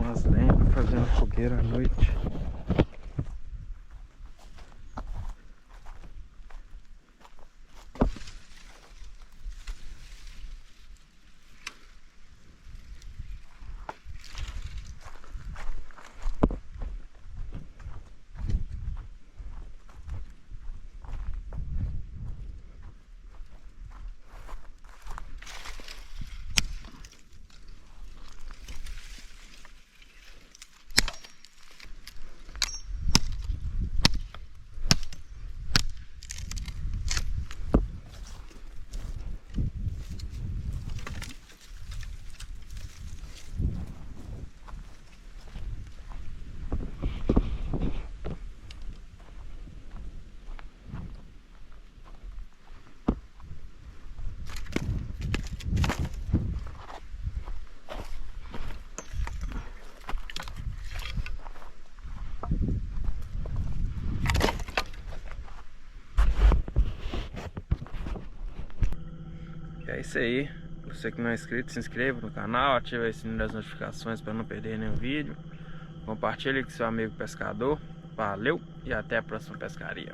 umas lenhas, fazendo fogueira à noite. É isso aí. Você que não é inscrito, se inscreva no canal, ative o sininho das notificações para não perder nenhum vídeo. Compartilhe com seu amigo pescador. Valeu e até a próxima pescaria.